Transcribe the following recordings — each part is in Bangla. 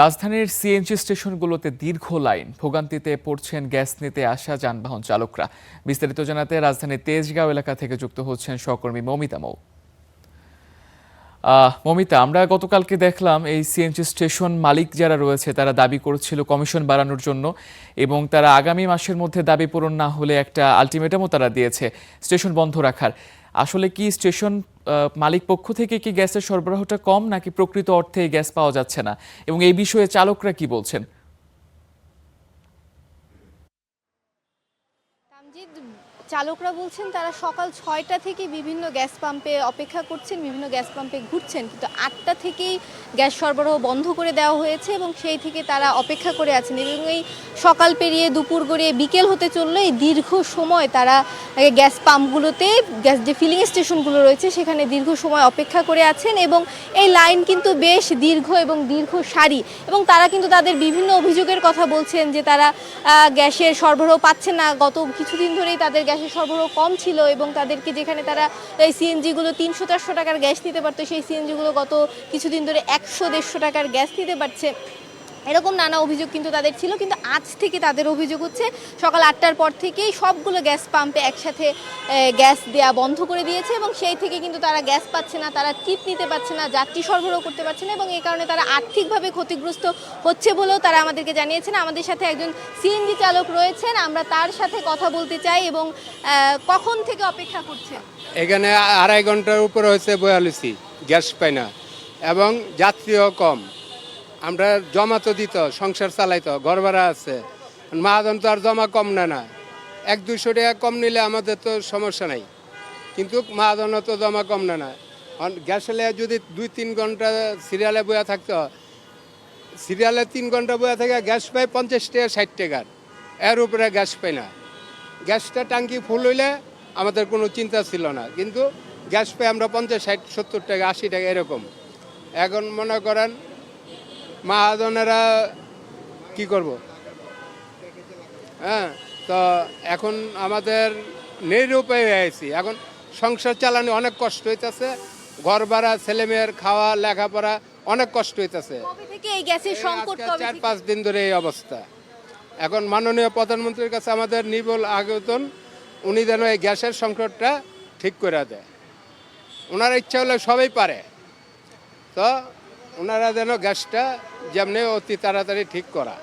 রাজধানীর সিএনজি স্টেশনগুলোতে দীর্ঘ লাইন, ভোগান্তিতে পড়ছেন গ্যাস নিতে আসা যানবাহন চালকরা। বিস্তারিত জানাতে রাজধানীর তেজগাঁও এলাকা থেকে যুক্ত হচ্ছেন সহকর্মী মমিতা মৌ। মমিতা, আমরা গতকালকে দেখলাম এই সিএনজি স্টেশন মালিক যারা রয়েছে তারা দাবি করেছিল কমিশন বাড়ানোর জন্য, এবং তারা আগামী মাসের মধ্যে দাবি পূরণ না হলে একটা আলটিমেটামও তারা দিয়েছে স্টেশন বন্ধ রাখার। আসলে কি স্টেশন মালিক পক্ষ থেকে কি গ্যাসের সরবরাহটা কম, নাকি প্রকৃত অর্থে গ্যাস পাওয়া যাচ্ছে না, এবং এই বিষয়ে চালকরা কি বলছেন? চালকরা বলছেন তারা সকাল ৬টা থেকে বিভিন্ন গ্যাস পাম্পে অপেক্ষা করছেন, বিভিন্ন গ্যাস পাম্পে ঘুরছেন, কিন্তু ৮টা থেকেই গ্যাস সরবরাহ বন্ধ করে দেওয়া হয়েছে এবং সেই থেকে তারা অপেক্ষা করে আছেন। এবং এই সকাল পেরিয়ে দুপুর গড়িয়ে বিকেল হতে চললে এই দীর্ঘ সময় তারা গ্যাস পাম্পগুলোতে, গ্যাস যে ফিলিং স্টেশনগুলো রয়েছে সেখানে দীর্ঘ সময় অপেক্ষা করে আছেন। এবং এই লাইন কিন্তু বেশ দীর্ঘ এবং দীর্ঘ সারি, এবং তারা কিন্তু তাদের বিভিন্ন অভিযোগের কথা বলছেন যে তারা গ্যাসের সরবরাহ পাচ্ছেন না। গত কিছুদিন ধরেই তাদের গ্যাসের সরবরাহ কম ছিল এবং তাদেরকে যেখানে তারা এই সিএনজিগুলো ৩০০-৪০০ টাকার গ্যাস নিতে পারতো, সেই সিএনজিগুলো গত কিছুদিন ধরে ১০০-১৫০ টাকার গ্যাস নিতে পারছে। এরকম নানা অভিযোগ কিন্তু তাদের ছিল, কিন্তু আজ থেকে তাদের অভিযোগ হচ্ছে সকাল ৮টার পর থেকেই সবগুলো গ্যাস পাম্পে একসাথে গ্যাস দেওয়া বন্ধ করে দিয়েছে এবং সেই থেকে কিন্তু তারা গ্যাস পাচ্ছে না, তারা টিপ নিতে পারছে না, যাত্রী সরবরাহ করতে পারছে না, এবং এই কারণে তারা আর্থিকভাবে ক্ষতিগ্রস্ত হচ্ছে বলেও তারা আমাদেরকে জানিয়েছেন। আমাদের সাথে একজন সিএনজি চালক রয়েছেন, আমরা তার সাথে কথা বলতে চাই। এবং কখন থেকে অপেক্ষা করছে? এখানে ২.৫ ঘন্টার উপরে হয়েছে বয়ালিসি, গ্যাস পাই না এবং যাত্রীও কম। আমরা জমা তো দিত, সংসার চালাইতো, ঘর ভাড়া আছে, মহাজন তো আর জমা কম নেয় না। ১-২০০ টাকা কম নিলে আমাদের তো সমস্যা নাই, কিন্তু মহাজনও তো জমা কম নেয় না। গ্যাস হলে যদি ২-৩ ঘন্টা সিরিয়ালে বয়া থাকতো, সিরিয়ালে ৩ ঘন্টা বয়া থেকে গ্যাস পাই ৫০ টাকা ৬০ টাকার, এর উপরে গ্যাস পাই না। গ্যাসটা ট্যাঙ্কি ফুল হইলে আমাদের কোনো চিন্তা ছিল না, কিন্তু গ্যাস পাই আমরা ৫০, ৬০, ৭০ টাকা, ৮০ টাকা এরকম। এখন মনে করেন মহাজনেরা কি করব, হ্যাঁ, তো এখন আমাদের নিরুপায় হয়ে আছি। এখন সংসার চালানো অনেক কষ্ট হইতেছে, ঘর ভাড়া, ছেলেমেয়ের খাওয়া, লেখাপড়া অনেক কষ্ট হইতেছে। কবে থেকে এই গ্যাসের সংকট? ৪-৫ দিন ধরে এই অবস্থা। এখন মাননীয় প্রধানমন্ত্রীর কাছে আমাদের নিবল আবেদন, উনি যেন এই গ্যাসের সংকটটা ঠিক করে দেয়। ওনার ইচ্ছা হলে সবাই পারে, তো ওনারা যেন গ্যাসটা যেমনি অতি তাড়াতাড়ি ঠিক করা,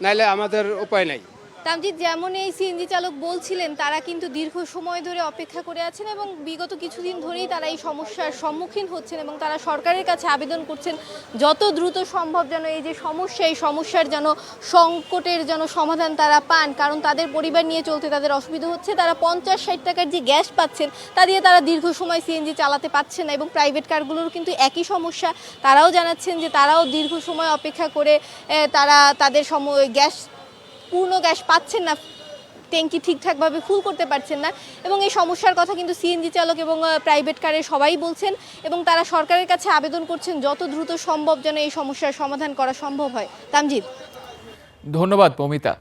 নাইলে আমাদের উপায় নাই। তামজিদ, যেমন এই সিএনজি চালক বলছিলেন তারা কিন্তু দীর্ঘ সময় ধরে অপেক্ষা করে আছেন এবং বিগত কিছুদিন ধরেই তারা এই সমস্যার সম্মুখীন হচ্ছেন এবং তারা সরকারের কাছে আবেদন করছেন যত দ্রুত সম্ভব যেন এই যে সমস্যা, এই সমস্যার যেন সংকটের যেন সমাধান তারা পান, কারণ তাদের পরিবার নিয়ে চলতে তাদের অসুবিধা হচ্ছে। তারা ৫০-৬০ টাকার যে গ্যাস পাচ্ছেন তা দিয়ে তারা দীর্ঘ সময় সিএনজি চালাতে পারছেন না, এবং প্রাইভেট কারগুলোর কিন্তু একই সমস্যা। তারাও জানাচ্ছেন যে তারাও দীর্ঘ সময় অপেক্ষা করে তারা তাদের গ্যাস, পূর্ণ গ্যাস পাচ্ছেন না, ট্যাঙ্কি ঠিকঠাকভাবে ফুল করতে পারছেন না। এবং এই সমস্যার কথা কিন্তু সিএনজি চালক এবং প্রাইভেট কারের সবাই বলছেন, এবং তারা সরকারের কাছে আবেদন করছেন যত দ্রুত সম্ভব যেন এই সমস্যার সমাধান করা সম্ভব হয়। তামজিদ, ধন্যবাদ মমিতা।